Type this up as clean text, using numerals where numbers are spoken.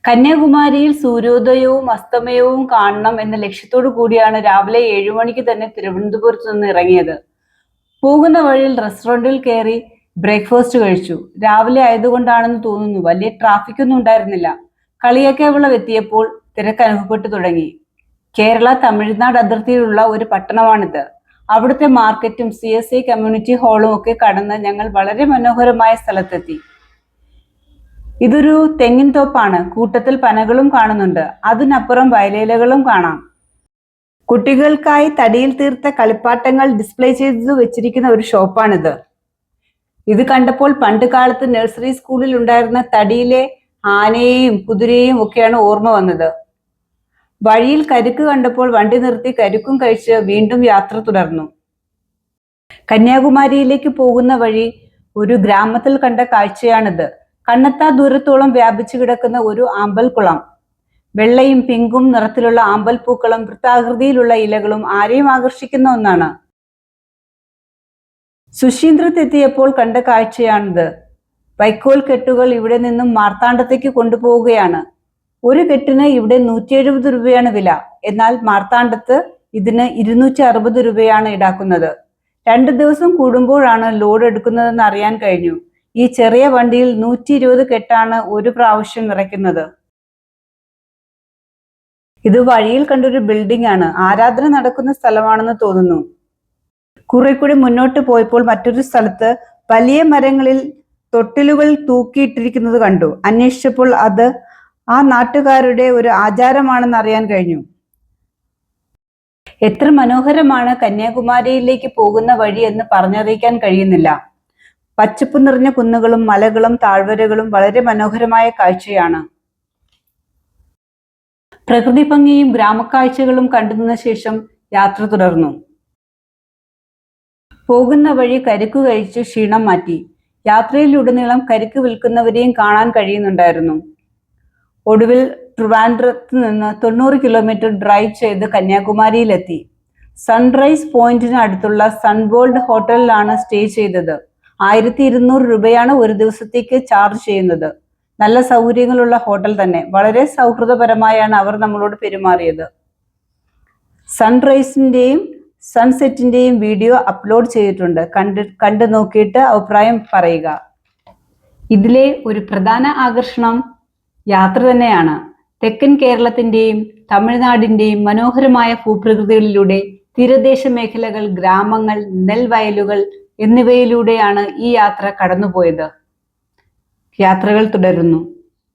കന്യാകുമാരിയിൽ സൂര്യോദയവും അസ്തമയവും കാണണം എന്ന ലക്ഷ്യത്തോടു കൂടിയാണ് രാവിലെ 7 മണിക്ക് തന്നെ തിരുവനന്തപുരത്ത് നിന്ന് ഇറങ്ങിയത്. പോകുന്ന വഴിയിൽ റെസ്റ്റോറന്റിൽ കയറി ബ്രേക്ക്ഫാസ്റ്റ് കഴിച്ചു. രാവിലെ ആയതുകൊണ്ടാണെന്ന് തോന്നുന്നു വലിയ ട്രാഫിക് ഒന്നും ഉണ്ടായിരുന്നില്ല. കളിയാക്കാവിള എത്തിയപ്പോൾ തിരക്ക് അനുഭവപ്പെട്ടു തുടങ്ങി. കേരള തമിഴ്നാട് അതിർത്തിയിലുള്ള ഒരു പട്ടണമാണിത്. അവിടുത്തെ മാർക്കറ്റും CSI കമ്മ്യൂണിറ്റി ഹാളും ഒക്കെ കടന്ന് ഞങ്ങൾ വളരെ മനോഹരമായ സ്ഥലത്തെത്തി. ഇതൊരു തെങ്ങിൻ തോപ്പാണ്. കൂട്ടത്തിൽ പനകളും കാണുന്നുണ്ട്. അതിനപ്പുറം വയലേലകളും കാണാം. കുട്ടികൾക്കായി തടിയിൽ തീർത്ത കളിപ്പാട്ടങ്ങൾ ഡിസ്പ്ലേ ചെയ്തു വെച്ചിരിക്കുന്ന ഒരു ഷോപ്പാണിത്. ഇത് കണ്ടപ്പോൾ പണ്ട് കാലത്ത് നഴ്സറി സ്കൂളിൽ ഉണ്ടായിരുന്ന തടിയിലെ ആനയെയും കുതിരയെയും ഒക്കെയാണ് ഓർമ്മ വന്നത്. വഴിയിൽ കരിക്ക് കണ്ടപ്പോൾ വണ്ടി നിർത്തി കരിക്കും കഴിച്ച് വീണ്ടും യാത്ര തുടർന്നു. കന്യാകുമാരിയിലേക്ക് പോകുന്ന വഴി ഒരു ഗ്രാമത്തിൽ കണ്ട കാഴ്ചയാണിത്. കണ്ണെത്താ ദൂരത്തോളം വ്യാപിച്ചു കിടക്കുന്ന ഒരു ആമ്പൽക്കുളം. വെള്ളയും പിങ്കും നിറത്തിലുള്ള ആമ്പൽ പൂക്കളും വൃത്താകൃതിയിലുള്ള ഇലകളും ആരെയും ആകർഷിക്കുന്ന ഒന്നാണ്. സുശീന്ദ്രത്തെത്തിയപ്പോൾ കണ്ട കാഴ്ചയാണിത്. വൈക്കോൽ കെട്ടുകൾ ഇവിടെ നിന്നും മാർത്താണ്ഡത്തേക്ക് കൊണ്ടുപോവുകയാണ്. ഒരു കെട്ടിന് ഇവിടെ 170 രൂപയാണ് വില. എന്നാൽ മാർത്താണ്ഡത്ത് ഇതിന് 260 രൂപയാണ് ഈടാക്കുന്നത്. 2 ദിവസം കൂടുമ്പോഴാണ് ലോഡ് എടുക്കുന്നതെന്ന് അറിയാൻ കഴിഞ്ഞു. ഈ ചെറിയ വണ്ടിയിൽ 120 കെട്ടാണ് ഒരു പ്രാവശ്യം നിറയ്ക്കുന്നത്. ഇത് വഴിയിൽ കണ്ടൊരു ബിൽഡിംഗ് ആണ്. ആരാധന നടക്കുന്ന സ്ഥലമാണെന്ന് തോന്നുന്നു. കുറെ കൂടി മുന്നോട്ട് പോയപ്പോൾ മറ്റൊരു സ്ഥലത്ത് വലിയ മരങ്ങളിൽ തൊട്ടിലുകൾ തൂക്കിയിട്ടിരിക്കുന്നത് കണ്ടു. അന്വേഷിച്ചപ്പോൾ അത് ആ നാട്ടുകാരുടെ ഒരു ആചാരമാണെന്ന് അറിയാൻ കഴിഞ്ഞു. എത്ര മനോഹരമാണ് കന്യാകുമാരിയിലേക്ക് പോകുന്ന വഴി എന്ന് പറഞ്ഞറിയിക്കാൻ കഴിയുന്നില്ല. പച്ചപ്പ് നിറഞ്ഞ കുന്നുകളും മലകളും താഴ്വരകളും വളരെ മനോഹരമായ കാഴ്ചയാണ്. പ്രകൃതി ഭംഗിയും ഗ്രാമക്കാഴ്ചകളും കണ്ടതിനു ശേഷം യാത്ര തുടർന്നു. പോകുന്ന വഴി കരിക്ക് കഴിച്ച് ക്ഷീണം മാറ്റി. യാത്രയിലുടനീളം കരിക്ക് വിൽക്കുന്നവരെയും കാണാൻ കഴിയുന്നുണ്ടായിരുന്നു. ഒടുവിൽ ട്രിവാൻഡ്രത്ത് നിന്ന് 90 കിലോമീറ്റർ ഡ്രൈവ് ചെയ്ത് കന്യാകുമാരിയിലെത്തി. സൺറൈസ് പോയിന്റിന് അടുത്തുള്ള സൺവേൾഡ് ഹോട്ടലിലാണ് സ്റ്റേ ചെയ്തത്. 1200 രൂപയാണ് ഒരു ദിവസത്തേക്ക് ചാർജ് ചെയ്യുന്നത്. നല്ല സൗകര്യങ്ങളുള്ള ഹോട്ടൽ തന്നെ. വളരെ സൗഹൃദപരമായാണ് അവർ നമ്മളോട് പെരുമാറിയത്. സൺറൈസിന്റെയും സൺസെറ്റിന്റെയും വീഡിയോ അപ്ലോഡ് ചെയ്തിട്ടുണ്ട്. കണ്ടു നോക്കിയിട്ട് അഭിപ്രായം പറയുക. ഇതിലെ ഒരു പ്രധാന ആകർഷണം യാത്ര തന്നെയാണ്. തെക്കൻ കേരളത്തിന്റെയും തമിഴ്നാടിന്റെയും മനോഹരമായ ഭൂപ്രകൃതികളിലൂടെ തീരദേശ മേഖലകൾ, ഗ്രാമങ്ങൾ, നെൽവയലുകൾ എന്നിവയിലൂടെയാണ് ഈ യാത്ര കടന്നുപോയത്. യാത്രകൾ തുടരുന്നു.